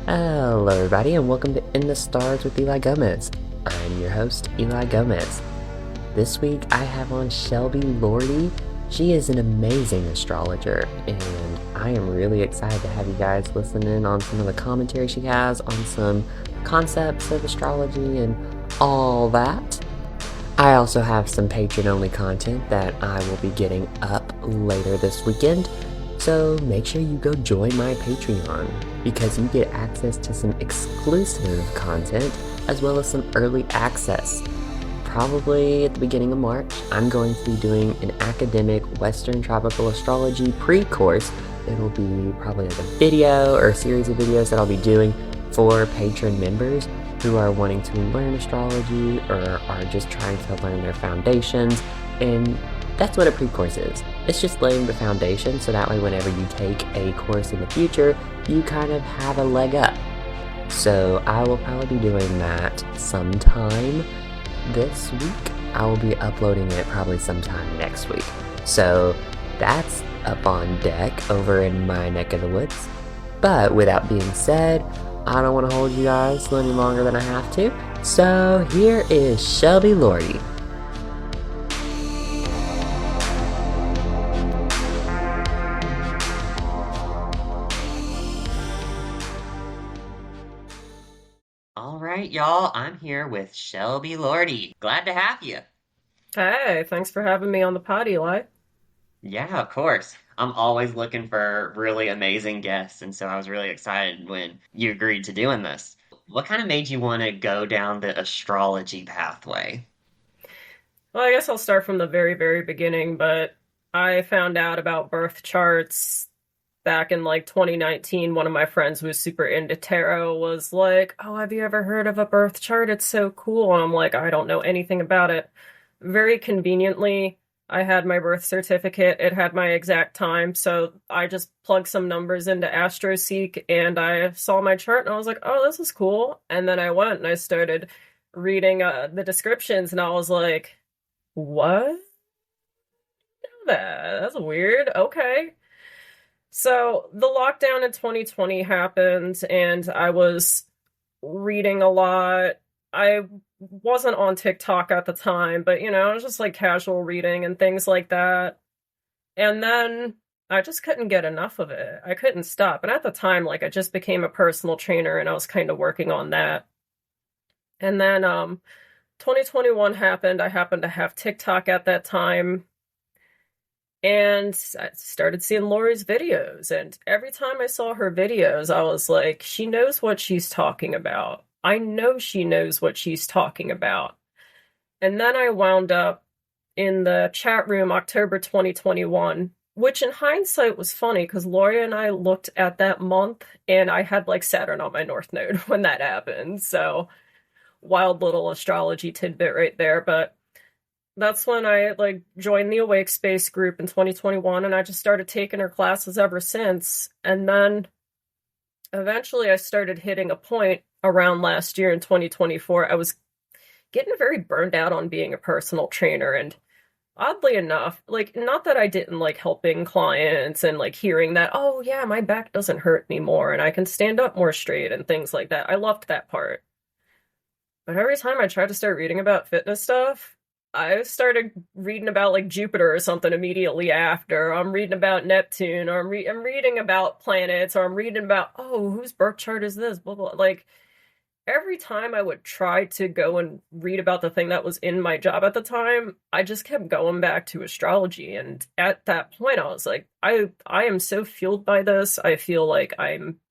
Hello, everybody, and welcome to In the Stars with Eli Gomez. I'm your host, Eli Gomez. This week, I have on Shelby Lordi. She is an amazing astrologer, and I am really excited to have you guys listen in on some of the commentary she has on some concepts of astrology and all that. I also have some patron-only content that I will be getting up later this weekend, so make sure you go join my Patreon because you get access to some exclusive content as well as some early access. Probably at the beginning of March, I'm going to be doing an academic Western tropical astrology pre-course. It'll be probably like a video or a series of videos that I'll be doing for patron members who are wanting to learn astrology or are just trying to learn their foundations. And that's what a pre-course is. It's just laying the foundation so that way whenever you take a course in the future, you kind of have a leg up. So I will probably be doing that sometime this week. I will be uploading it probably sometime next week. So that's up on deck over in my neck of the woods. But without being said, I don't want to hold you guys any longer than I have to. So here is Shelby Lordi. All right, y'all, I'm here with Shelby Lordi. Glad to have you. Hey, thanks for having me on the pod, Eli. Yeah, of course. I'm always looking for really amazing guests, and so I was really excited when you agreed to doing this. What kind of made you want to go down the astrology pathway? Well, I guess I'll start from the very, very beginning, but I found out about birth charts back in like 2019. One of my friends who was super into tarot was like, "Oh, have you ever heard of a birth chart? It's so cool." And I'm like, "I don't know anything about it." Very conveniently, I had my birth certificate. It had my exact time, so I just plugged some numbers into AstroSeek and I saw my chart and I was like, "Oh, this is cool." And then I went and I started reading the descriptions and I was like, "What? That's weird." Okay. So the lockdown in 2020 happened and I was reading a lot. I wasn't on TikTok at the time, but it was just like casual reading and things like that. And then I just couldn't get enough of it. I couldn't stop. And at the time, like I just became a personal trainer and I was kind of working on that. And then 2021 happened. I happened to have TikTok at that time. And I started seeing Lori's videos. And every time I saw her videos, I was like, she knows what she's talking about. I know she knows what she's talking about. And then I wound up in the chat room October 2021, which in hindsight was funny because Lori and I looked at that month and I had like Saturn on my North Node when that happened. So wild little astrology tidbit right there. But that's when I like joined the Awake Space group in 2021 and I just started taking her classes ever since. And then eventually I started hitting a point around last year in 2024. I was getting very burned out on being a personal trainer and oddly enough, like not that I didn't like helping clients and like hearing that, oh yeah, my back doesn't hurt anymore and I can stand up more straight and things like that. I loved that part. But every time I tried to start reading about fitness stuff, I started reading about like Jupiter or something immediately after. I'm reading about Neptune, or I'm reading about planets, or I'm reading about, oh, whose birth chart is this? Blah blah. Like every time I would try to go and read about the thing that was in my job at the time, I just kept going back to astrology. And at that point, I was like, I am so fueled by this. I feel like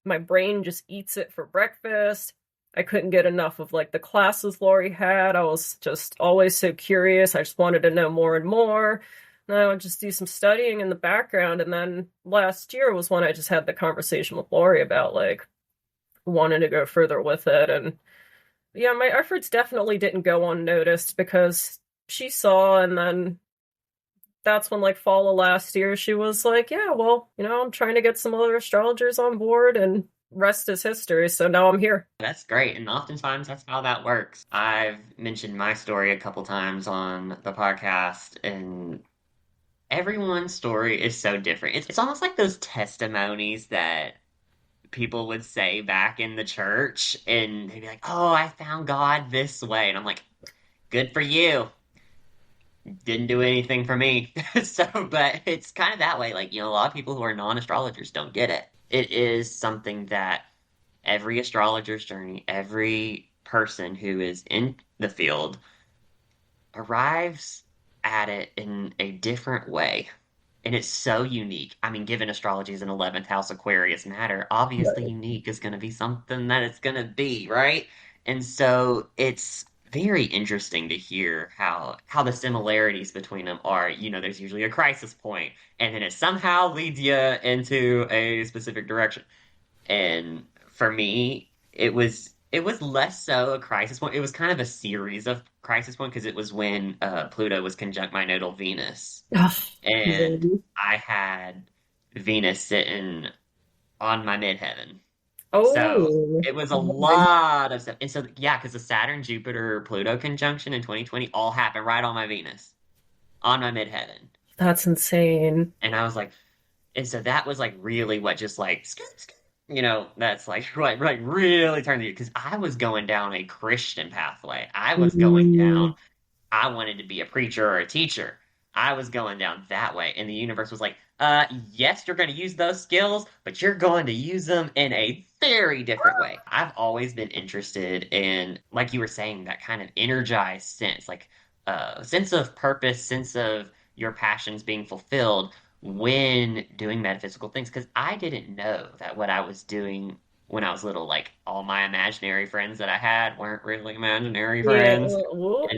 my brain just eats it for breakfast. I couldn't get enough of like the classes Lori had. I was just always so curious. I just wanted to know more and more. And I would just do some studying in the background. And then last year was when I just had the conversation with Lori about like wanting to go further with it. And yeah, my efforts definitely didn't go unnoticed because she saw, and then that's when, like, fall of last year, she was like, yeah, well, I'm trying to get some other astrologers on board, and rest is history. So now I'm here. That's great, and oftentimes that's how that works. I've mentioned my story a couple times on the podcast, and everyone's story is so different. It's almost like those testimonies that people would say back in the church, and they'd be like, "Oh, I found God this way," and I'm like, "Good for you." Didn't do anything for me. So, but it's kind of that way. Like, a lot of people who are non-astrologers don't get it. It is something that every astrologer's journey, every person who is in the field arrives at it in a different way. And it's so unique. I mean, given astrology is an 11th house Aquarius matter, obviously Right. unique is going to be something that it's going to be, right? And so it's very interesting to hear how the similarities between them are. There's usually a crisis point, and then it somehow leads you into a specific direction. And for me, it was less so a crisis point. It was kind of a series of crisis point because it was when Pluto was conjunct my nodal Venus, Ugh, and really? I had Venus sitting on my midheaven. So Oh, it was a nice. lot of stuff. And so yeah, because the Saturn Jupiter Pluto conjunction in 2020 all happened right on my Venus, on my midheaven. That's insane. And I was like, and so that was like really what just like that's like what like really turned the because I was going down a Christian pathway. I was going down, Mm. I wanted to be a preacher or a teacher. I was going down that way. And the universe was like, yes, you're going to use those skills, but you're going to use them in a very different way. I've always been interested in, like you were saying, that kind of energized sense, like sense of purpose, sense of your passions being fulfilled when doing metaphysical things. Because I didn't know that what I was doing when I was little, like all my imaginary friends that I had weren't really imaginary Yeah. friends Whoop.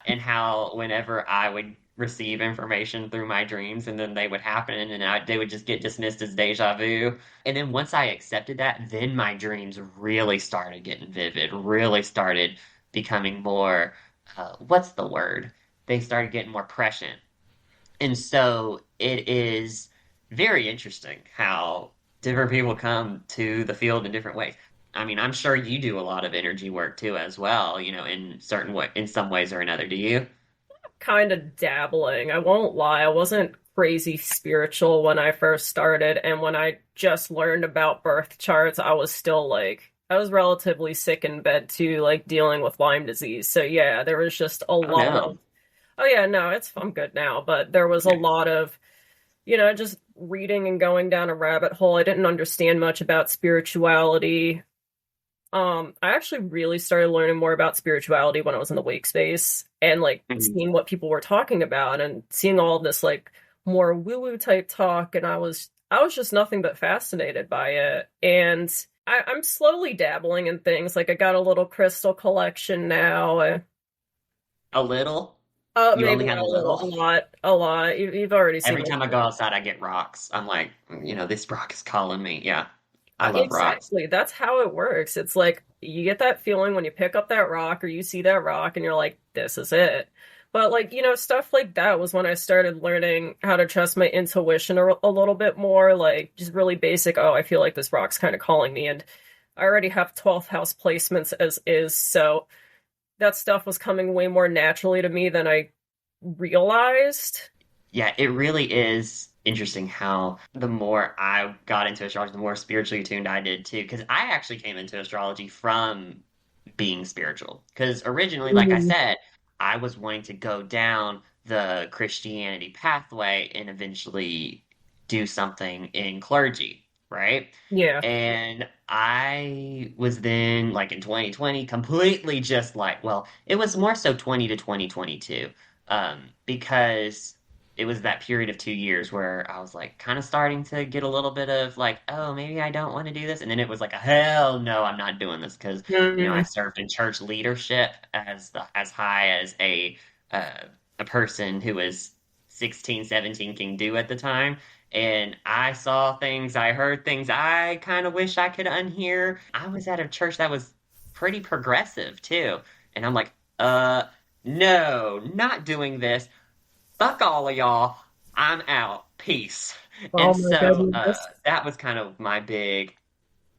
and how whenever I would receive information through my dreams and then they would happen and they would just get dismissed as deja vu. And then once I accepted that, then my dreams really started getting vivid, really started becoming more, what's the word? They started getting more prescient. And so it is very interesting how different people come to the field in different ways. I mean, I'm sure you do a lot of energy work too, as well, in certain way, in some ways or another. Do you? Kind of dabbling. I won't lie. I wasn't crazy spiritual when I first started, and when I just learned about birth charts, I was still like, I was relatively sick in bed too, like dealing with Lyme disease. So yeah, there was just a Oh lot of, no. oh yeah, no, I'm good now, but there was a Okay. lot of, just reading and going down a rabbit hole. I didn't understand much about spirituality. I actually really started learning more about spirituality when I was in the wake space and like Mhm. seeing what people were talking about and seeing all this like more woo-woo type talk, and I was just nothing but fascinated by it. And I'm slowly dabbling in things. Like I got a little crystal collection now. A little? You Maybe only not have a a little, little? a lot, a lot. You've already seen Every my time I go outside, I get rocks. I'm like, this rock is calling me. Yeah, I love rocks. Exactly. That's how it works. It's like you get that feeling when you pick up that rock or you see that rock and you're like, this is it. But like, stuff like that was when I started learning how to trust my intuition a little bit more, like just really basic, oh, I feel like this rock's kind of calling me. And I already have 12th house placements as is, so that stuff was coming way more naturally to me than I realized. Yeah, it really is interesting how the more I got into astrology, the more spiritually attuned I did too. Because I actually came into astrology from being spiritual. Because originally, like I Mhm. said, I was wanting to go down the Christianity pathway and eventually do something in clergy, right? Yeah. And I was then, like in 2020, completely just like, well, it was more so 20 to 2022, because it was that period of 2 years where I was like kind of starting to get a little bit of like, oh, maybe I don't want to do this. And then it was like, hell no, I'm not doing this because, I Mm. served in church leadership as high as uh, a person who was 16, 17 can do at the time. And I saw things, I heard things I kind of wish I could unhear. I was at a church that was pretty progressive too. And I'm like, no, not doing this. Fuck all of y'all. I'm out. Peace. Oh And my so goodness. that was kind of my big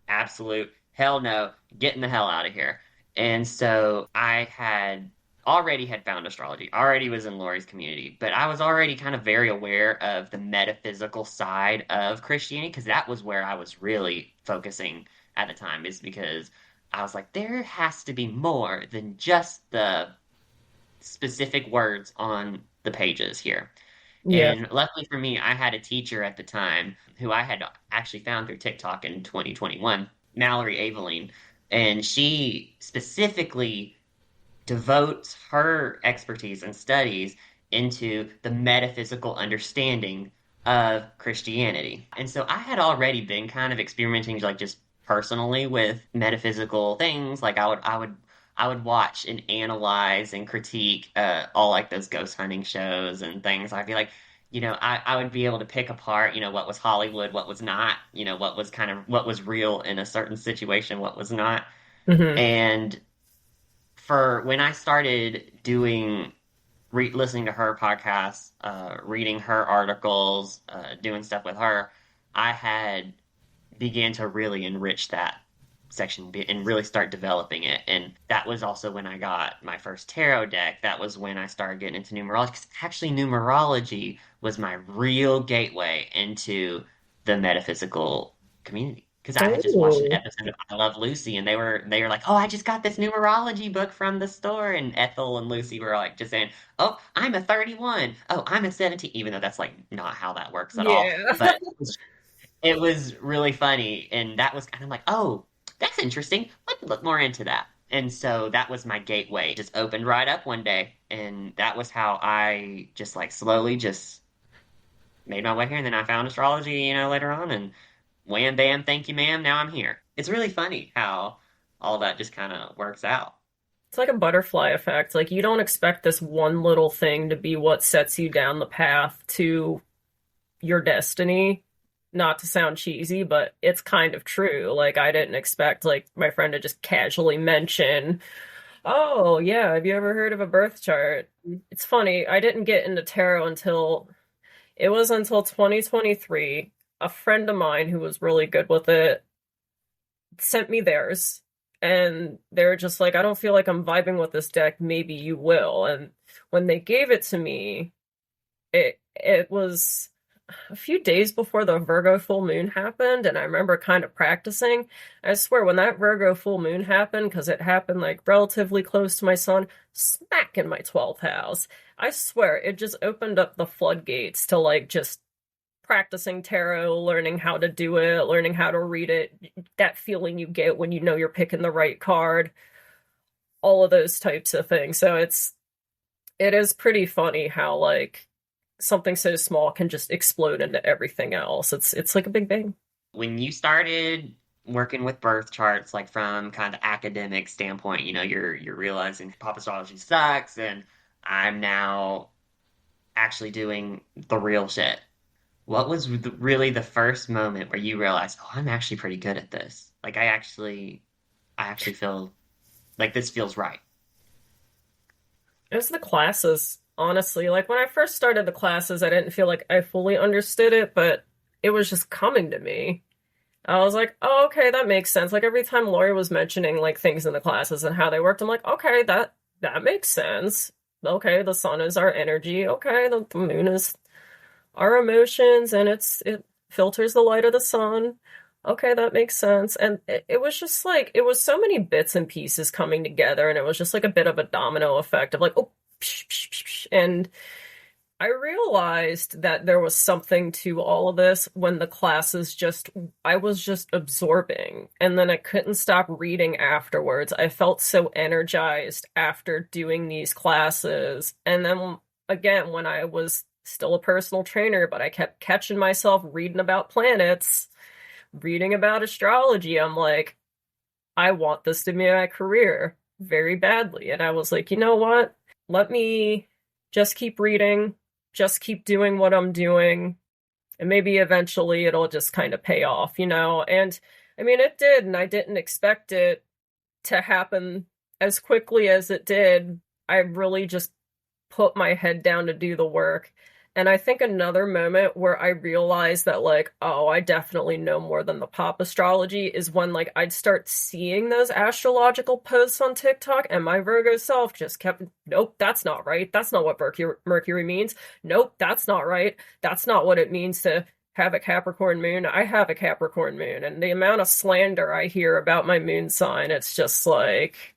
absolute hell no, getting the hell out of here. And so I had already had found astrology, already was in Lori's community, but I was already kind of very aware of the metaphysical side of Christianity because that was where I was really focusing at the time, is because I was like, there has to be more than just the specific words on the pages here. Yeah. And luckily for me, I had a teacher at the time who I had actually found through TikTok in 2021, Mallory Aveline, and she specifically devotes her expertise and studies into the metaphysical understanding of Christianity. And so I had already been kind of experimenting like just personally with metaphysical things. Like I would watch and analyze and critique all like those ghost hunting shows and things. I'd be like, I would be able to pick apart, what was Hollywood, what was not, what was kind of what was real in a certain situation, what was not. Hmm. And for when I started listening to her podcasts, reading her articles, doing stuff with her, I had began to really enrich that section and really start developing it. And that was also when I got my first tarot deck. That was when I started getting into numerology. 'Cause actually, numerology was my real gateway into the metaphysical community. Because I had just watched an Oh, episode of I Love Lucy, and they were like, "Oh, I just got this numerology book from the store," and Ethel and Lucy were like just saying, "Oh, I'm a 31. Oh, I'm a 17," even though that's like not how that works at all. yeah. But it was really funny, and that was kind of like, oh, that's interesting. Let's look more into that. And so that was my gateway. Just opened right up one day, and that was how I just like slowly just made my way here. And then I found astrology, later on, and wham bam, thank you, ma'am. Now I'm here. It's really funny how all that just kind of works out. It's like a butterfly effect. Like you don't expect this one little thing to be what sets you down the path to your destiny. Not to sound cheesy, but it's kind of true. Like I didn't expect like my friend to just casually mention, "Oh, yeah, have you ever heard of a birth chart?" It's funny, I didn't get into tarot until 2023. A friend of mine who was really good with it sent me theirs. And they're just like, I don't feel like I'm vibing with this deck. Maybe you will. And when they gave it to me, it was a few days before the Virgo full moon happened, and I remember kind of practicing. I swear, when that Virgo full moon happened, because it happened like relatively close to my sun, smack in my 12th house, I swear it just opened up the floodgates to like just practicing tarot, learning how to do it, learning how to read it, that feeling you get when you know you're picking the right card, all of those types of things. So it is pretty funny how like something so small can just explode into everything else. It's like a big bang. When you started working with birth charts, like from kind of academic standpoint, you're realizing pop astrology sucks, and I'm now actually doing the real shit. What was really the first moment where you realized, oh, I'm actually pretty good at this? Like I actually feel like this feels right. It was the classes, honestly. Like when I first started the classes, I didn't feel like I fully understood it, but it was just coming to me. I was like, oh, okay, that makes sense. Like every time Lori was mentioning like things in the classes and how they worked, I'm like, okay, that makes sense. Okay, the sun is our energy. Okay, the moon is our emotions, and it filters the light of the sun. Okay, that makes sense. And it was just like it was so many bits and pieces coming together, and it was just like a bit of a domino effect of like, oh, psh, psh, psh, psh. And I realized that there was something to all of this when the classes just, I was just absorbing. And then I couldn't stop reading afterwards. I felt so energized after doing these classes. And then again, when I was still a personal trainer, but I kept catching myself reading about planets, reading about astrology, I'm like, I want this to be my career very badly. And I was like, you know what? Let me just keep reading, just keep doing what I'm doing, and maybe eventually it'll just kind of pay off, you know? And I mean, it did, and I didn't expect it to happen as quickly as it did. I really just put my head down to do the work. And I think another moment where I realized that, like, oh, I definitely know more than the pop astrology is when, like, I'd start seeing those astrological posts on TikTok, and my Virgo self just kept, nope, that's not right. That's not what Mercury means. Nope, that's not right. That's not what it means to have a Capricorn moon. I have a Capricorn moon, and the amount of slander I hear about my moon sign, it's just like,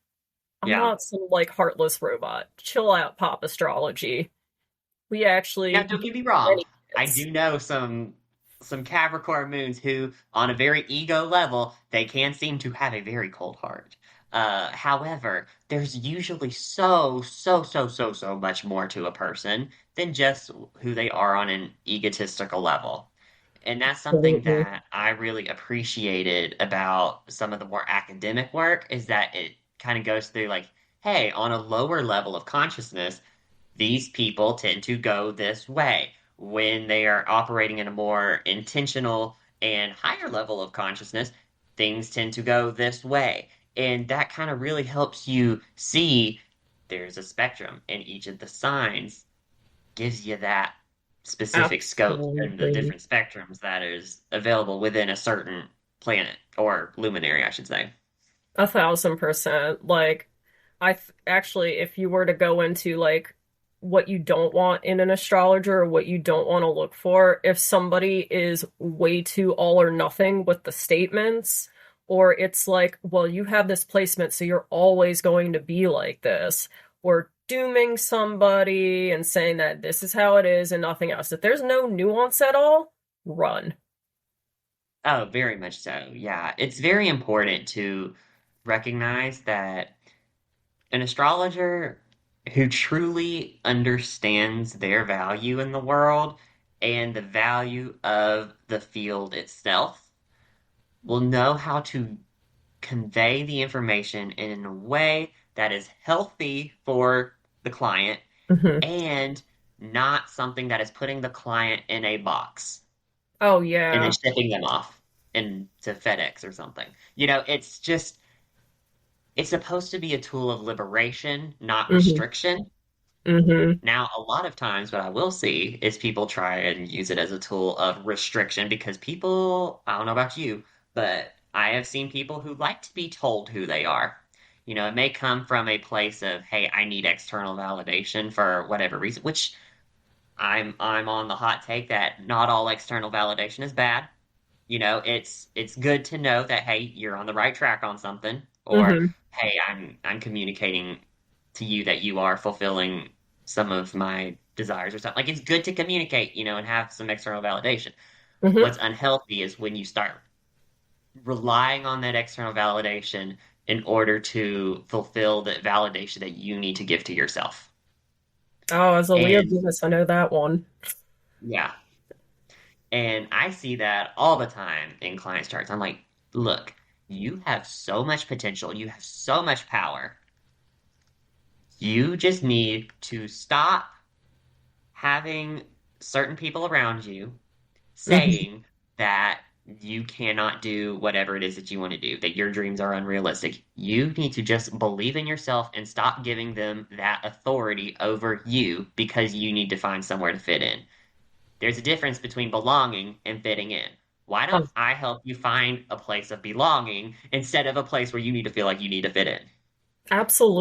I'm Yeah. not some, like, heartless robot. Chill out, pop astrology. We Now, actually don't get me get wrong. many I hits. do know some Capricorn moons who, on a very ego level, they can seem to have a very cold heart. However, there's usually so much more to a person than just who they are on an egotistical level. And that's something Absolutely. that I really appreciated about some of the more academic work is that it kind of goes through like, hey, on a lower level of consciousness, these people tend to go this way. When they are operating in a more intentional and higher level of consciousness, things tend to go this way. And that kind of really helps you see there's a spectrum, and each of the signs gives you that specific scope and the Absolutely. different spectrums that is available within a certain planet or luminary, I should say. 1,000%. Like, actually, if you were to go into like what you don't want in an astrologer or what you don't want to look for, if somebody is way too all or nothing with the statements, or it's like, well, you have this placement, so you're always going to be like this, or dooming somebody and saying that this is how it is and nothing else. If there's no nuance at all, run. Oh, very much so. Yeah, it's very important to recognize that an astrologer who truly understands their value in the world and the value of the field itself will know how to convey the information in a way that is healthy for the client Hmm. and not something that is putting the client in a box Oh, and then yeah. shipping them off into FedEx or something. You know, it's supposed to be a tool of liberation, not Hmm. restriction. Hmm. Now, a lot of times, what I will see is people try and use it as a tool of restriction because people, I don't know about you, but I have seen people who like to be told who they are. You know, it may come from a place of, hey, I need external validation for whatever reason, which I'm on the hot take that not all external validation is bad. You know, it's good to know that hey, you're on the right track on something, or Hmm. hey, I'm communicating to you that you are fulfilling some of my desires or something. Like it's good to communicate, you know, and have some external validation. Hmm. What's unhealthy is when you start relying on that external validation in order to fulfill the validation that you need to give to yourself. Oh, as a Leo And Venus, I know that one. yeah, and I see that all the time in client charts. I'm like, look, you have so much potential, you have so much power. You just need to stop having certain people around you Hmm. saying that you cannot do whatever it is that you want to do, that your dreams are unrealistic. You need to just believe in yourself and stop giving them that authority over you because you need to find somewhere to fit in. There's a difference between belonging and fitting in. Why Oh, don't I help you find a place of belonging instead of a place where you need to feel like you need to fit in?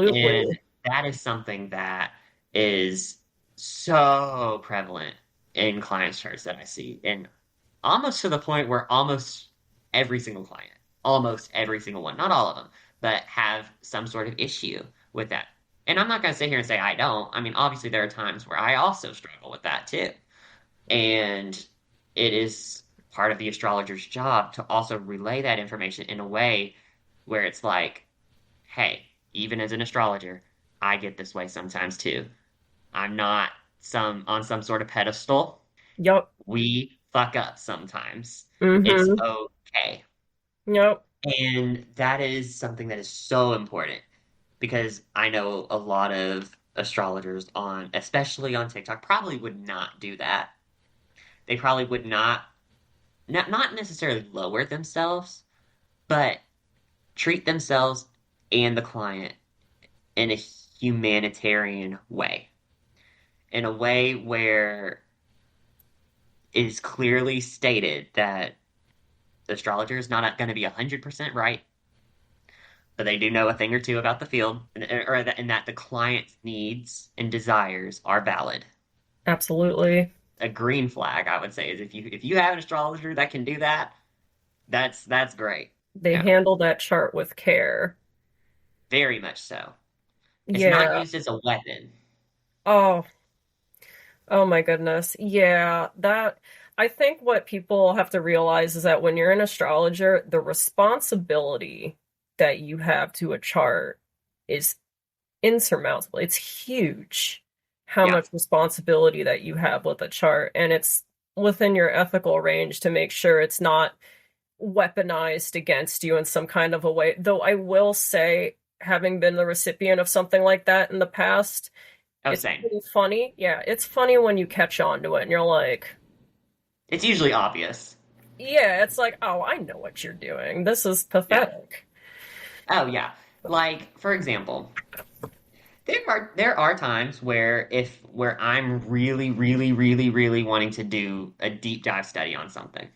And absolutely. that is something that is so prevalent in client charts that I see. And almost to the point where almost every single client, almost every single one, not all of them, but have some sort of issue with that. And I'm not going to sit here and say I don't. I mean, obviously, there are times where I also struggle with that too. And it is part of the astrologer's job to also relay that information in a way where it's like, hey, even as an astrologer, I get this way sometimes too. I'm not some on some sort of pedestal. Yup. We fuck up sometimes. It's Hmm. okay. Yup. And that is something that is so important because I know a lot of astrologers on, especially on TikTok, probably would not do that. They probably would not necessarily lower themselves, but treat themselves and the client in a humanitarian way, in a way where it is clearly stated that the astrologer is not going to be 100% right, but they do know a thing or two about the field, and that the client's needs and desires are valid. Absolutely. A green flag, I would say, is if you have an astrologer that can do that, that's great. They Yeah, handle that chart with care. very much so. It's not Yeah. used as a weapon. Oh, oh my goodness. Yeah, that I think what people have to realize is that when you're an astrologer, the responsibility that you have to a chart is insurmountable. It's huge how Yeah. much responsibility that you have with a chart, and it's within your ethical range to make sure it's not weaponized against you in some kind of a way. Though I will say, having been the recipient of something like that in the past, Oh, it's same. pretty funny. Yeah, it's funny when you catch on to it and you're like, It's usually obvious. yeah, it's like, oh, I know what you're doing. This is Yeah. pathetic. Oh, yeah. Like, for example, there are times where I'm really, really, really, really wanting to do a deep dive study on something.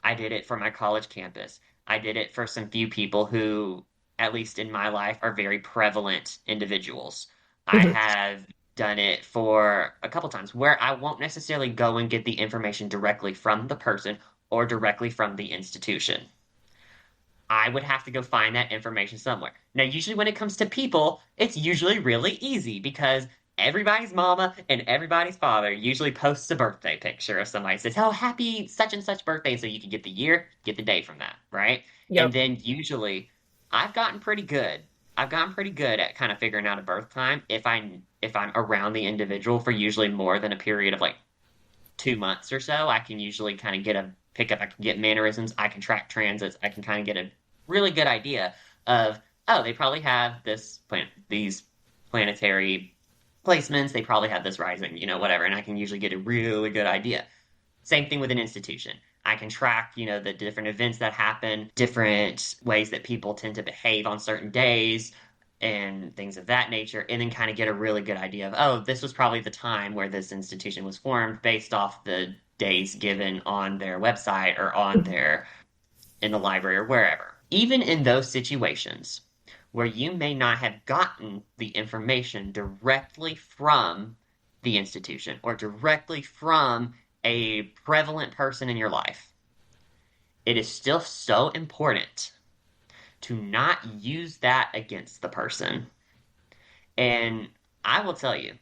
I did it for my college campus. I did it for some few people who, at least in my life, are very prevalent individuals. I Mhm. have done it for a couple times where I won't necessarily go and get the information directly from the person or directly from the institution. I would have to go find that information somewhere. Now, usually when it comes to people, it's usually really easy because everybody's mama and everybody's father usually posts a birthday picture of somebody says, "Oh, happy such and such birthday," so you can get the year, get the day from that, right? And Yep. then usually I've gotten pretty good. I've gotten pretty good at kind of figuring out a birth time if I'm around the individual for usually more than a period of like 2 months or so. I can usually kind of get a pickup. I can get mannerisms. I can track transits. I can kind of get a really good idea of, oh, they probably have these planetary placements. They probably have this rising, whatever. And I can usually get a really good idea. Same thing with an institution. I can track, the different events that happen, different ways that people tend to behave on certain days, and things of that nature, and then kind of get a really good idea of, oh, this was probably the time where this institution was formed based off the days given on their website or on their in the library or wherever. Even in those situations where you may not have gotten the information directly from the institution or directly from a prevalent person in your life, it is still so important to not use that against the person. And I will tell you,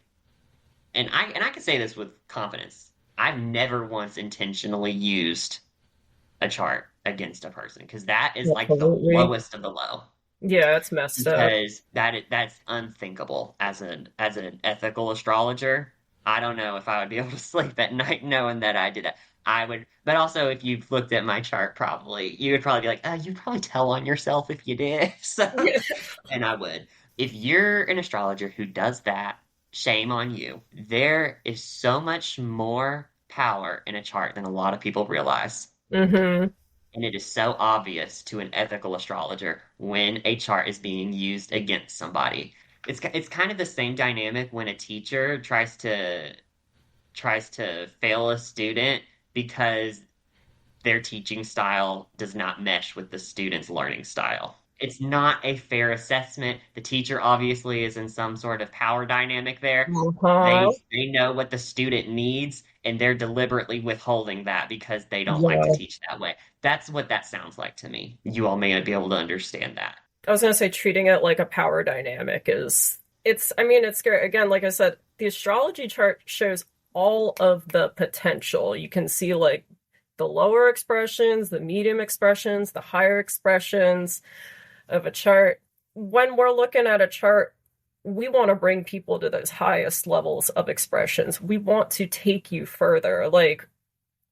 and I can say this with confidence, I've never once intentionally used a chart against a person because that is like the Absolutely. lowest of the low. Yeah, it's messed up. Because that's unthinkable as an ethical astrologer. I don't know if I would be able to sleep at night knowing that I did it. I would, but also if you've looked at my chart, probably you would probably be like, you'd probably tell on yourself if you did. So, Yeah. and I would. If you're an astrologer who does that, shame on you. There is so much more power in a chart than a lot of people realize. Hmm. And it is so obvious to an ethical astrologer when a chart is being used against somebody. It's kind of the same dynamic when a teacher tries to fail a student because their teaching style does not mesh with the student's learning style. It's not a fair assessment. The teacher obviously is in some sort of power dynamic there. Uh-huh. They know what the student needs and they're deliberately withholding that because they don't like to Yeah. teach that way. That's what that sounds like to me. You all may not be able to understand that. I was gonna say treating it like a power dynamic is I mean, it's scary. Again, like I said, the astrology chart shows all of the potential. You can see like the lower expressions, the medium expressions, the higher expressions of a chart. When we're looking at a chart, we want to bring people to those highest levels of expressions. We want to take you further. Like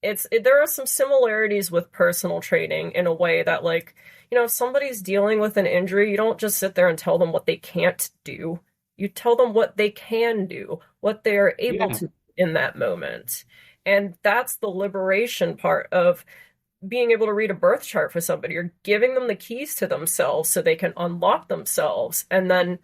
there are some similarities with personal training in a way that like, if somebody's dealing with an injury, you don't just sit there and tell them what they can't do. You tell them what they can do, what they are able Yeah. to do in that moment. And that's the liberation part of being able to read a birth chart for somebody. You're giving them the keys to themselves so they can unlock themselves and then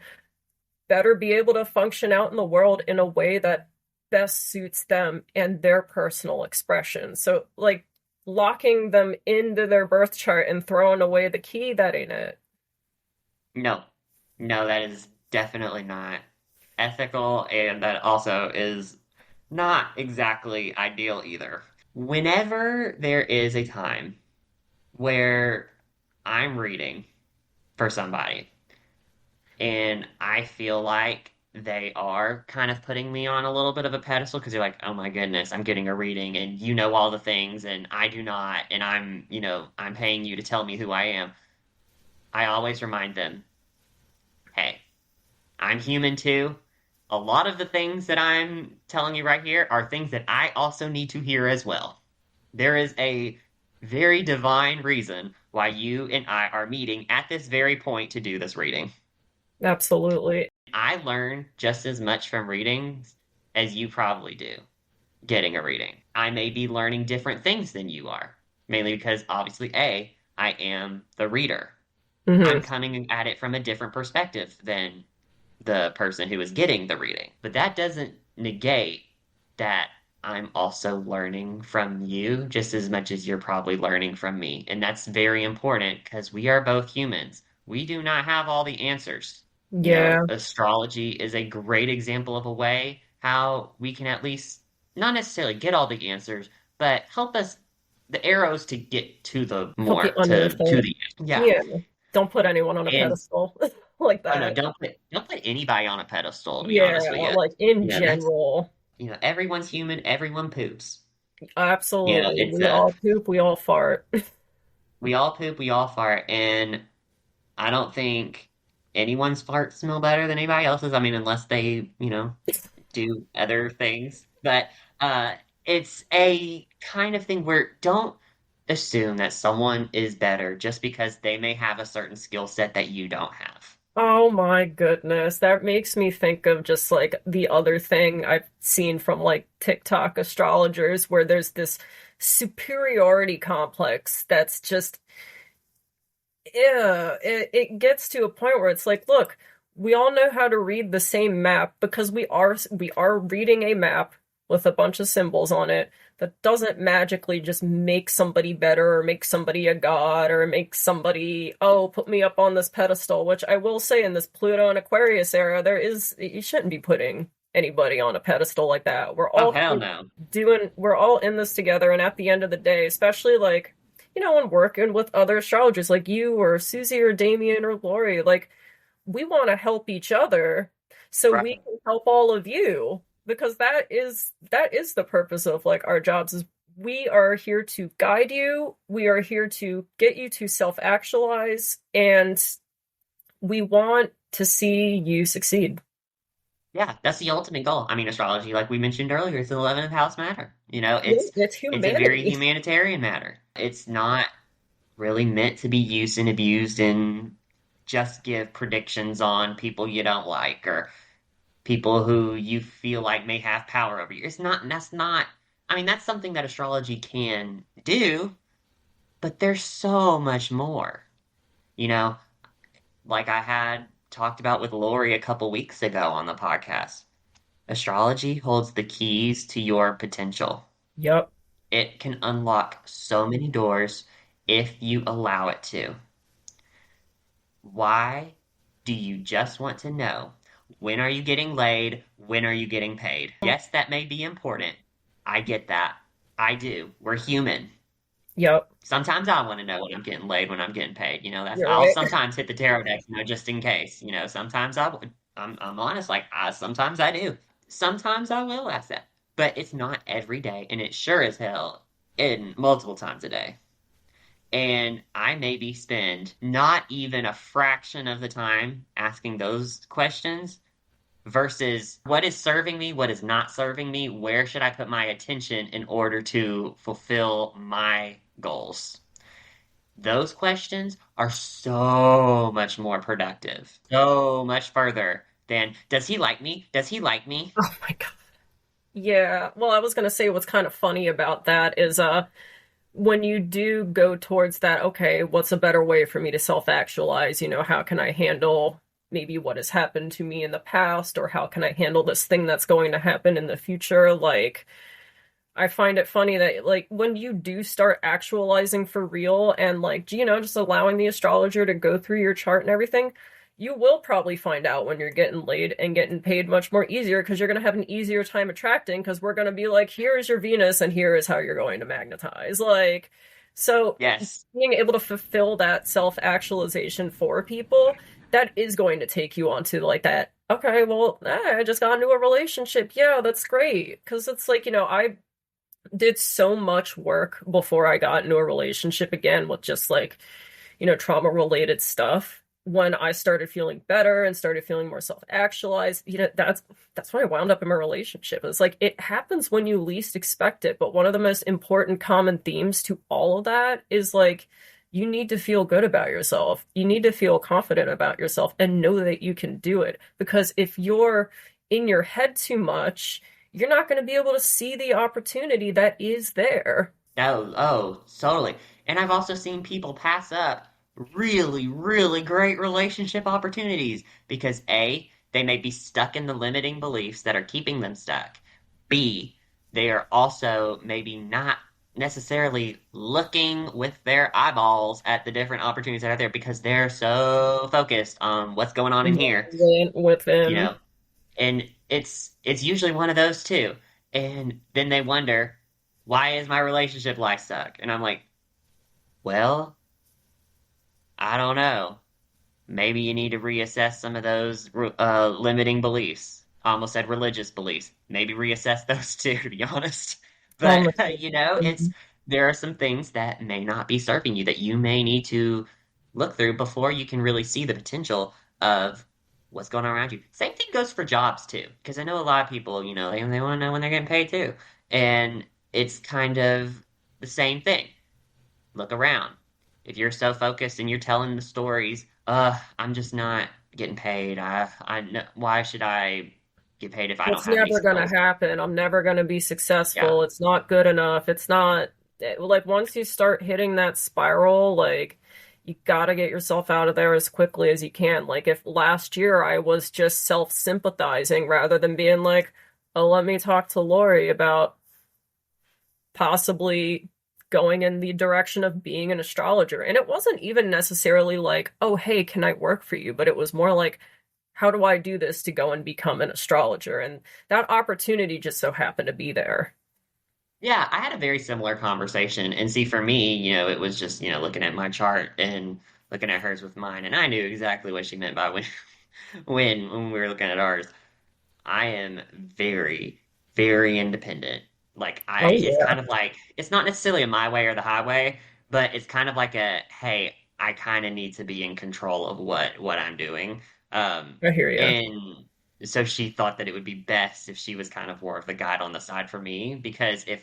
better be able to function out in the world in a way that best suits them and their personal expression. So, like, locking them into their birth chart and throwing away the key, that ain't it. No, no, that is definitely not ethical, and that also is not exactly ideal either. Whenever there is a time where I'm reading for somebody and I feel like they are kind of putting me on a little bit of a pedestal because you're like, oh my goodness, I'm getting a reading and you know all the things and I do not, and I'm paying you to tell me who I am. I always remind them, hey, I'm human too. A lot of the things that I'm telling you right here are things that I also need to hear as well. There is a very divine reason why you and I are meeting at this very point to do this reading. Absolutely. I learn just as much from readings as you probably do getting a reading. I may be learning different things than you are, mainly because obviously, A, I am the reader. Hmm. I'm coming at it from a different perspective than the person who is getting the reading. But that doesn't negate that I'm also learning from you just as much as you're probably learning from me. And that's very important because we are both humans. We do not have all the answers. Yeah. Astrology is a great example of a way how we can at least not necessarily get all the answers, but help us the arrows to get to the Help you more to unearth the yeah. Yeah. Don't put anyone on a And pedestal like oh no, that. don't put anybody on a pedestal, to be Yeah, honest with you. like in That's general. everyone's human, everyone poops. Absolutely. It's We all poop, we all fart. we all poop, we all fart, and I don't think anyone's farts smell better than anybody else's. I mean, unless they, do other things. But uh it's a kind of thing where don't assume that someone is better just because they may have a certain skill set that you don't have. Oh my goodness. That makes me think of just like the other thing I've seen from like TikTok astrologers where there's this superiority complex that's just, yeah, it gets to a point where it's like, look, we all know how to read the same map because we are reading a map with a bunch of symbols on it. That doesn't magically just make somebody better or make somebody a god or make somebody, oh, put me up on this pedestal, which I will say in this Pluto and Aquarius era, you shouldn't be putting anybody on a pedestal like that. Oh hell no. We're all in this together, and at the end of the day, especially like, when working with other astrologers like you or Susie or Damien or Lori, like we want to help each other so Right. we can help all of you because that is the purpose of like our jobs is we are here to guide you, we are here to get you to self-actualize, and we want to see you succeed. Yeah, that's the ultimate goal. I mean, astrology, like we mentioned earlier, it's an 11th house matter. It's It's a very humanity. humanitarian matter. It's not really meant to be used and abused and just give predictions on people you don't like or people who you feel like may have power over you. That's not, I mean, that's something that astrology can do, but there's so much more. You know, like I had talked about with Lori a couple weeks ago on the podcast. Astrology holds the keys to your potential. Yep. It can unlock so many doors if you allow it to. Why do you just want to know? When are you getting laid? When are you getting paid? Yes, that may be important. I get that. I do. We're human. Yep. Sometimes I want to know when I'm getting laid, when I'm getting paid. You're I'll right. sometimes hit the tarot deck, just in case. Sometimes I would. I'm honest. Like sometimes I do. Sometimes I will ask that, but it's not every day, and it sure as hell in multiple times a day. And I maybe spend not even a fraction of the time asking those questions versus what is serving me, what is not serving me, where should I put my attention in order to fulfill my goals. Those questions are so much more productive, so much further than does he like me? Does he like me? Oh my God. Yeah. Well, I was gonna say what's kind of funny about that is when you do go towards that, okay, what's a better way for me to self-actualize? How can I handle maybe what has happened to me in the past, or how can I handle this thing that's going to happen in the future. Like, I find it funny that like when you do start actualizing for real and like, just allowing the astrologer to go through your chart and everything, you will probably find out when you're getting laid and getting paid much more easier, because you're going to have an easier time attracting, because we're going to be like, here is your Venus and here is how you're going to magnetize. Like, so Yes. being able to fulfill that self-actualization for people, that is going to take you onto like that, okay, well, I just got into a relationship. Yeah, that's great. Because it's like, I did so much work before I got into a relationship again with just like, trauma related stuff. When I started feeling better and started feeling more self-actualized, that's when I wound up in my relationship. It's like it happens when you least expect it. But one of the most important common themes to all of that is like you need to feel good about yourself. You need to feel confident about yourself and know that you can do it. Because if you're in your head too much, you're not going to be able to see the opportunity that is there. Oh, totally. And I've also seen people pass up really, really great relationship opportunities because A, they may be stuck in the limiting beliefs that are keeping them stuck. B, they are also maybe not necessarily looking with their eyeballs at the different opportunities that are there because they're so focused on what's going on in here, you Within. know. And it's usually one of those two. And then they wonder, why is my relationship life stuck? And I'm like, well, I don't know. Maybe you need to reassess some of those limiting beliefs. I almost said religious beliefs. Maybe reassess those too, to be honest. Oh my But it's God. there are some things that may not be serving you that you may need to look through before you can really see the potential of what's going on around you. Same thing goes for jobs too, because I know a lot of people, they want to know when they're getting paid too, and it's kind of the same thing. Look around. If you're so focused and you're telling the stories, I'm just not getting paid. I know, why should I get paid if I don't It's have any never gonna skills? happen. I'm never gonna be Yeah. successful. It's not good enough. It's not like once you start hitting that spiral, like you gotta get yourself out of there as quickly as you can. Like if last year I was just self-sympathizing rather than being like, oh, let me talk to Lori about possibly going in the direction of being an astrologer. And it wasn't even necessarily like, oh, hey, can I work for you? But it was more like, how do I do this to go and become an astrologer? And that opportunity just so happened to be there. Yeah, I had a very similar conversation. And see, for me, it was just, looking at my chart and looking at hers with mine, and I knew exactly what she meant by when when we were looking at ours. I am very, very independent. Like Oh it's yeah, kind of like it's not necessarily a my way or the highway, but it's kind of like a hey, I kind of need to be in control of what I'm doing. Um, I hear you. and so she thought that it would be best if she was kind of more of the guide on the side for me because if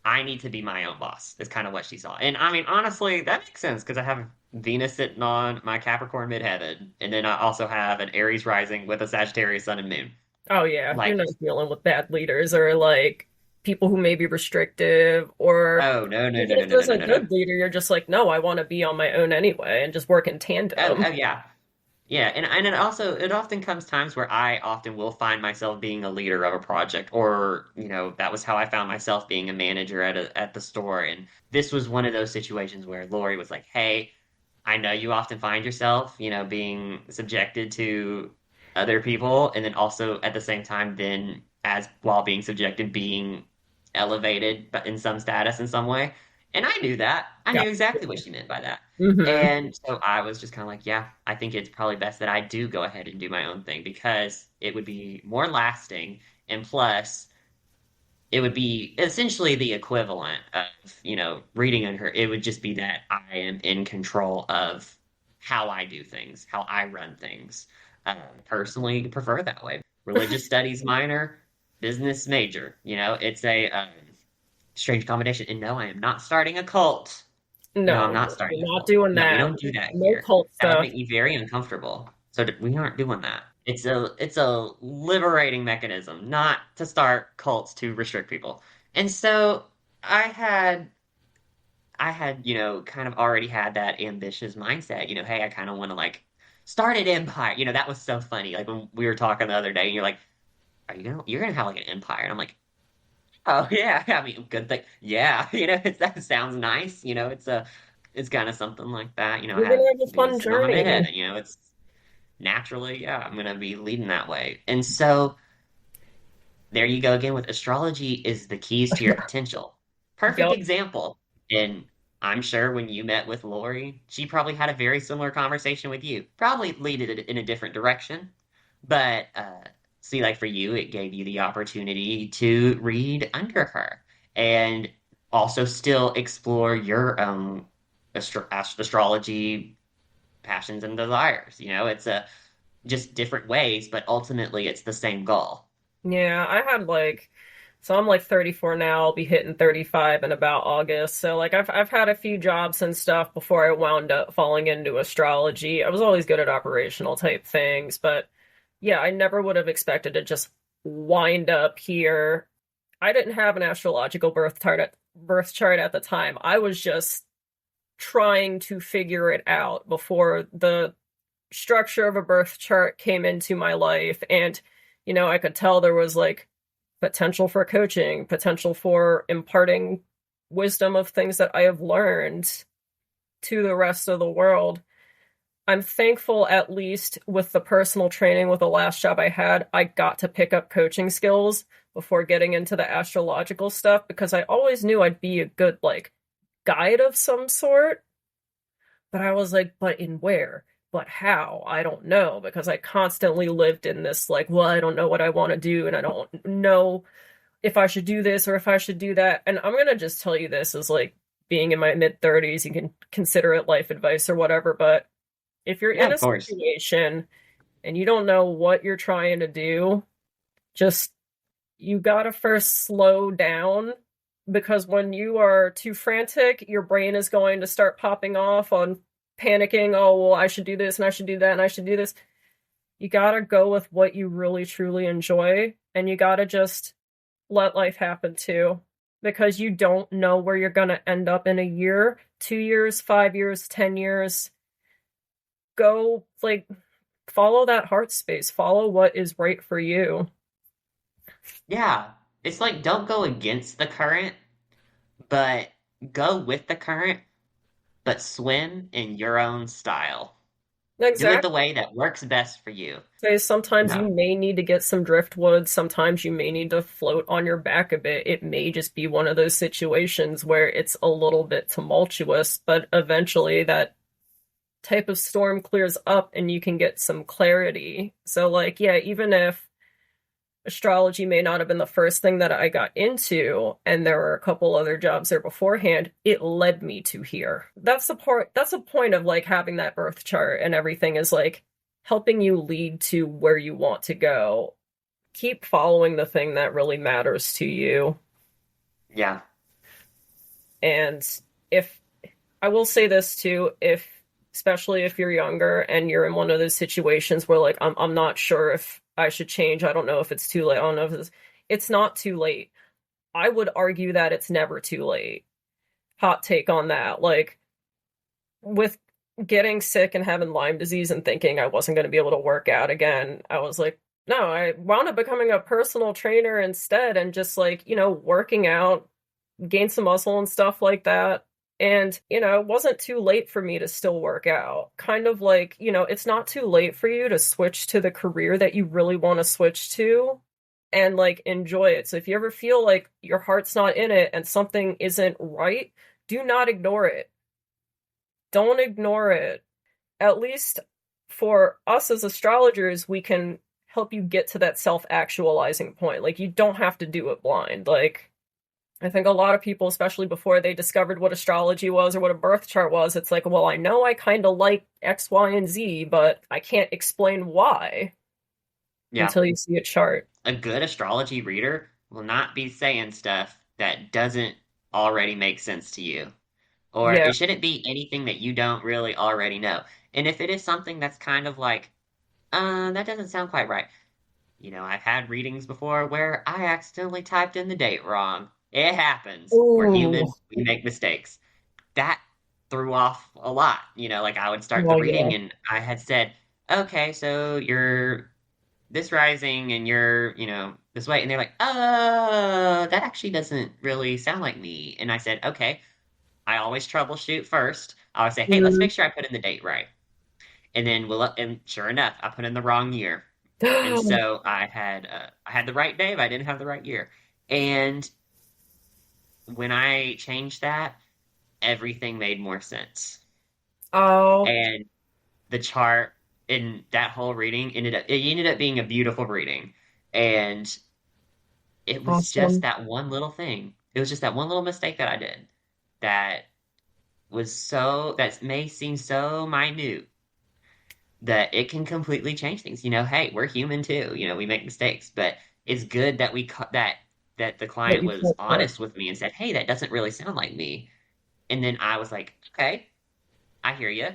I need to be my own boss, is kind of what she saw. And I mean, honestly, that makes sense because I have Venus sitting on my Capricorn midheaven, and then I also have an Aries rising with a Sagittarius sun and moon. Oh yeah, you're Like, not dealing with bad leaders or like people who may be restrictive, or oh no no no even no if no no there's no a no no. good leader, you're just like, no, I want to be on my own anyway and just work in tandem. Oh yeah. Yeah, and it often comes times where I often will find myself being a leader of a project, or that was how I found myself being a manager at the store. And this was one of those situations where Lori was like, "Hey, I know you often find yourself, being subjected to other people, and then also at the same time, then as while being subjected, being elevated, but in some status in some way." And I knew that. I Yeah. knew exactly what she meant by that. Hmm. And so I was just kind of like, yeah, I think it's probably best that I do go ahead and do my own thing because it would be more lasting. And plus, it would be essentially the equivalent of, reading on her. It would just be that I am in control of how I do things, how I run things. Personally, prefer that way. Religious studies minor, business major. It's a strange combination. And no, I am not starting a cult. No, I'm No, not starting you're a not cult. doing No, we that. don't do that No here. cult That would stuff. make me very uncomfortable. So we aren't doing that. It's a liberating mechanism, not to start cults to restrict people. And so I had I had, kind of already had that ambitious mindset, hey, I kind of want to like started empire. That was so funny. Like when we were talking the other day, and you're like, you're gonna have like an empire. And I'm like, oh yeah, I mean, good thing. Yeah, that sounds nice. It's kind of something like that. I You're have gonna have a things fun sitting on my bed, journey. and it's naturally, yeah, I'm gonna be leading that way. And so there you go again with astrology is the keys to your potential. Perfect Yep. example. And I'm sure when you met with Lori, she probably had a very similar conversation with you. Probably lead it in a different direction. But see, like for you, it gave you the opportunity to read under her and also still explore your own astrology passions and desires. It's just different ways, but ultimately it's the same goal. Yeah, so I'm like 34 now. I'll be hitting 35 in about August. So like I've had a few jobs and stuff before I wound up falling into astrology. I was always good at operational type things, but yeah, I never would have expected to just wind up here. I didn't have an astrological birth chart at the time. I was just trying to figure it out before the structure of a birth chart came into my life. And I could tell there was like potential for coaching, potential for imparting wisdom of things that I have learned to the rest of the world. I'm thankful, at least with the personal training with the last job I had, I got to pick up coaching skills before getting into the astrological stuff, because I always knew I'd be a good like guide of some sort. But I was like, but in where? But how? I don't know, because I constantly lived in this like, well, I don't know what I want to do, and I don't know if I should do this or if I should do that. And I'm gonna just tell you this as like being in my mid 30s, you can consider it life advice or whatever, but if you're Yeah, in of a course. situation and you don't know what you're trying to do, just you gotta first slow down, because when you are too frantic, your brain is going to start popping off on panicking. Oh, well, I should do this and I should do that and I should do this. You gotta go with what you really truly enjoy, and you gotta just let life happen too, because you don't know where you're gonna end up in a year, 2 years, 5 years, 10 years. Go like follow that heart space, follow what is right for you. Yeah. It's like don't go against the current, but go with the current, but swim in your own style. Do it the Exactly. way that works best for you. Say sometimes you No. may need to get some driftwood, sometimes you may need to float on your back a bit. It may just be one of those situations where it's a little bit tumultuous, but eventually that type of storm clears up and you can get some clarity. So, like, yeah, even if astrology may not have been the first thing that I got into, and there were a couple other jobs there beforehand, it led me to here. That's the point of like having that birth chart and everything, is like helping you lead to where you want to go. Keep following the thing that really matters to you. Yeah. And if I will say this too, if especially if you're younger and you're in one of those situations where like I'm not sure if I should change, I don't know if it's too late. I don't know if it's not too late. I would argue that it's never too late. Hot take on that. Like with getting sick and having Lyme disease and thinking I wasn't going to be able to work out again, I was like, no, I wound up becoming a personal trainer instead, and just like, working out, gain some muscle and stuff like that. And, it wasn't too late for me to still work out. Kind of like, it's not too late for you to switch to the career that you really want to switch to and like enjoy it. So if you ever feel like your heart's not in it and something isn't right, do not ignore it. Don't ignore it. At least for us as astrologers, we can help you get to that self-actualizing point. Like, you don't have to do it blind. Like, I think a lot of people, especially before they discovered what astrology was or what a birth chart was, it's like, well, I know I kind of like X, Y, and Z, but I can't explain why Yeah. until you see a chart. A good astrology reader will not be saying stuff that doesn't already make sense to you. Or Yeah. it shouldn't be anything that you don't really already know. And if it is something that's kind of like, that doesn't sound quite right. I've had readings before where I accidentally typed in the date wrong. It happens. We're Ooh. human, we make mistakes. That threw off a lot. Like I would start the Well, yeah. reading and I had said, okay, so you're this rising and you're, this way. And they're like, that actually doesn't really sound like me. And I said, okay, I always troubleshoot first. I always say, hey, let's make Mhm. sure I put in the date right. And then and sure enough, I put in the wrong year. And so I had the right day, but I didn't have the right year. And when I changed that, everything made more sense. Oh, And the chart in that whole reading ended up being a beautiful reading. And it was just awesome. that one little thing. It was just that one little mistake that I did that that may seem so minute that it can completely change things. Hey, we're human too. We make mistakes, but it's good that we cut that the That client you was put that. honest with me and said, "Hey, that doesn't really sound like me." And then I was like, "Okay, I hear you.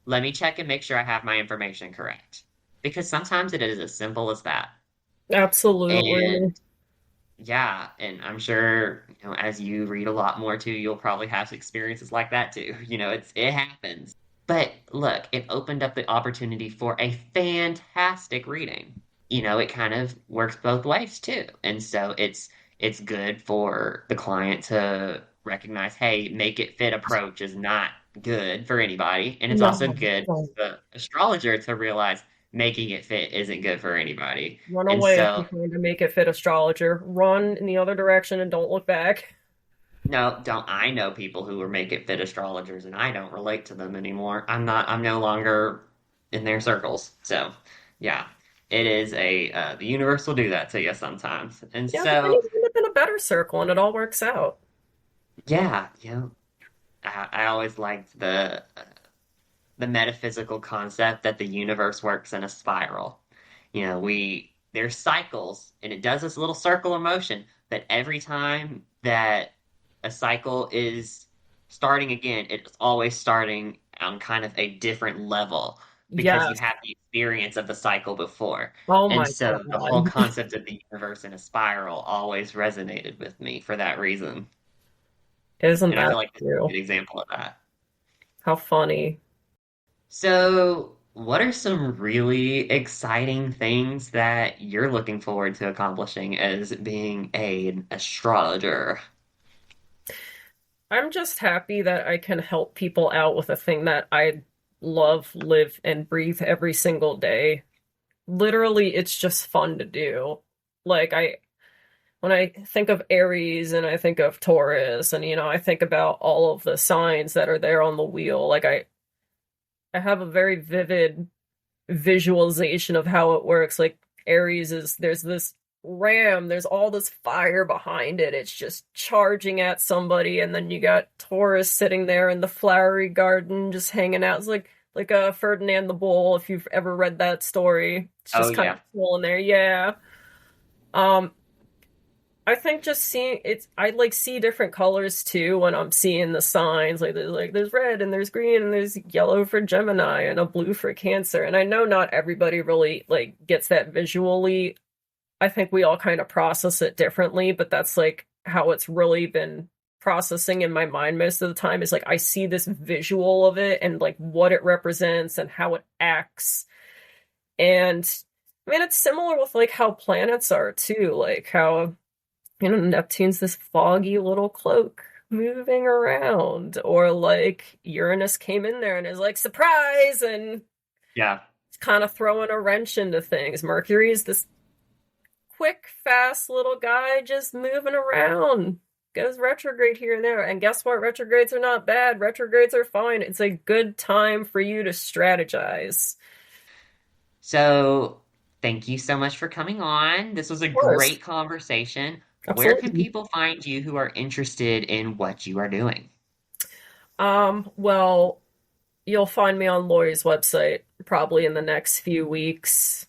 Let me check and make sure I have my information correct." Because sometimes it is as simple as that. And Absolutely. yeah, and I'm sure, as you read a lot more too, you'll probably have experiences like that too. It happens. But look, it opened up the opportunity for a fantastic reading. It kind of works both ways too. And so it's good for the client to recognize, hey, make it fit approach is not good for anybody. And it's also No, good for don't the astrologer to realize making it fit isn't good for anybody. run And away if so you're trying to make it fit astrologer. Run in the other direction and don't look back. no, don't I know people who were make it fit astrologers and I don't relate to them anymore. I'm no longer in their circles. So, yeah. It is the universe will do that to you sometimes. And Yeah, but then so, you end up in a better circle and it all works out. yeah, I always liked the metaphysical concept that the universe works in a spiral. There's cycles and it does this little circle of motion, but every time that a cycle is starting again, it's always starting on kind of a different level because you Yes. have the experience of the cycle before. Oh And my so the whole God. concept of the universe in a spiral always resonated with me for that reason. Isn't And I feel that like this is a true? good example of that. How funny. So, what are some really exciting things that you're looking forward to accomplishing as being an astrologer? I'm just happy that I can help people out with a thing that I love, live, and breathe every single day. Literally, it's just fun to do. Like when I think of Aries and I think of Taurus and I think about all of the signs that are there on the wheel, like I have a very vivid visualization of how it works. Like Aries is there's this ram, there's all this fire behind it. It's just charging at somebody, and then you got Taurus sitting there in the flowery garden just hanging out. It's like a Ferdinand the Bull, if you've ever read that story. It's Oh, just kind of yeah. cool in there. Yeah. Um I think just seeing it's I like see different colors too when I'm seeing the signs. Like there's red and there's green and there's yellow for Gemini and a blue for Cancer. And I know not everybody really like gets that visually. I think we all kind of process it differently, but that's like how it's really been processing in my mind most of the time is like I see this visual of it and like what it represents and how it acts. And I mean it's similar with like how planets are too, like how Neptune's this foggy little cloak moving around, or like Uranus came in there and is like, surprise, and Yeah. it's kind of throwing a wrench into things. Mercury's this quick, fast little guy just moving around, goes retrograde here and there. And guess what? Retrogrades are not bad, retrogrades are fine. It's a good time for you to strategize. So, thank you so much for coming on. This was a Of course, great conversation. Where can absolutely. people find you who are interested in what you are doing? Well, you'll find me on Lori's website probably in the next few weeks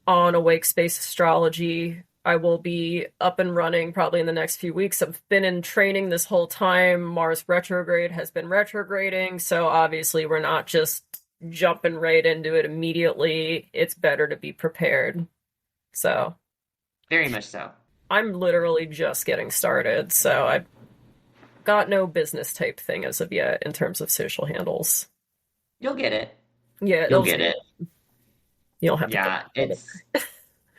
on Awake Space Astrology. I will be up and running probably in the next few weeks. I've been in training this whole time. Mars retrograde has been retrograding, so obviously we're not just jumping right into it immediately. It's better to be prepared. So Very much so. I'm literally just getting started, so I've got no business type thing as of yet in terms of social handles. You'll get it. Yeah, You'll it'll get take it. You don't have to put Yeah, it in.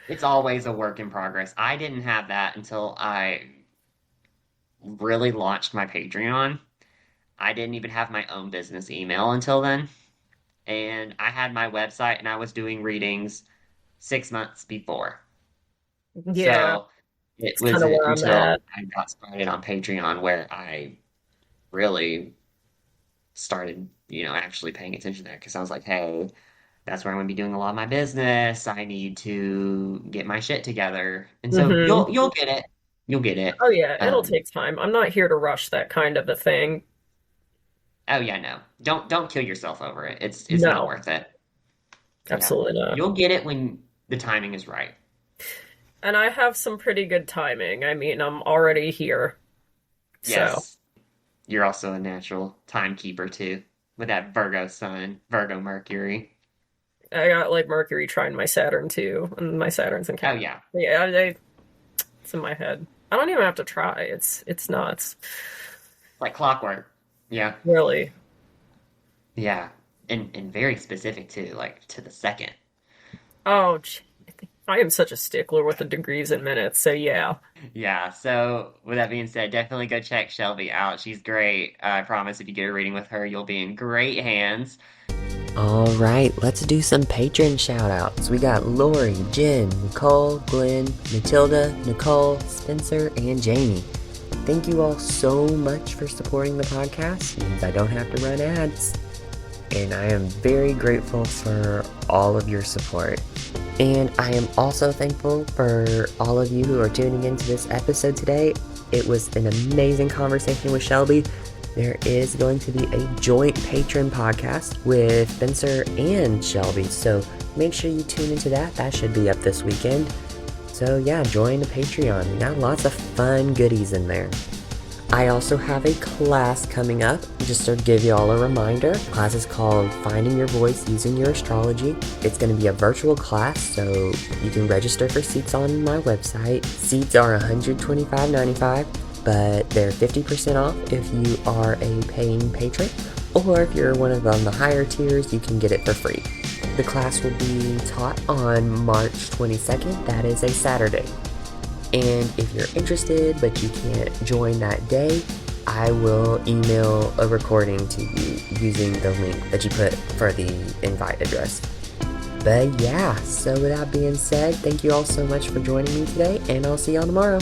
it's always a work in progress. I didn't have that until I really launched my Patreon. I didn't even have my own business email until then. And I had my website and I was doing readings 6 months before. Yeah, So it it's kind of wasn't where I'm until at. I got started on Patreon where I really started, actually paying attention there because I was like, hey, that's where I'm going to be doing a lot of my business. I need to get my shit together. And so Hmm. you'll get it. You'll get it. Oh yeah, it'll Um, take time. I'm not here to rush that kind of a thing. oh yeah, no. Don't kill yourself over it. It's not No, worth it. Yeah. absolutely not. You'll get it when the timing is right. And I have some pretty good timing. I mean, I'm already here. So Yes. You're also a natural timekeeper too, with that Virgo sun, Virgo Mercury. I got like Mercury trine my Saturn too, and my Saturn's in Oh Cap. yeah. Yeah, it's in my head. I don't even have to try. It's nuts. Like clockwork. Yeah. Really. Yeah. And very specific too, like to the second. Oh, I am such a stickler with the degrees and minutes. So yeah. Yeah, so with that being said, definitely go check Shelby out. She's great. I promise if you get a reading with her, you'll be in great hands. Alright, let's do some patron shoutouts. We got Lori, Jen, Nicole, Glenn, Matilda, Nicole, Spencer, and Jamie. Thank you all so much for supporting the podcast. It means I don't have to run ads. And I am very grateful for all of your support. And I am also thankful for all of you who are tuning into this episode today. It was an amazing conversation with Shelby. There is going to be a joint patron podcast with Spencer and Shelby, so make sure you tune into that. That should be up this weekend. So yeah, join the Patreon. We got lots of fun goodies in there. I also have a class coming up, just to give you all a reminder. The class is called Finding Your Voice Using Your Astrology. It's going to be a virtual class, so you can register for seats on my website. Seats are $125.95, but they're 50% off if you are a paying patron, or if you're one of the higher tiers, you can get it for free. The class will be taught on March 22nd, that is a Saturday. And if you're interested but you can't join that day, I will email a recording to you using the link that you put for the invite address. But yeah, so with that being said, thank you all so much for joining me today, and I'll see y'all tomorrow.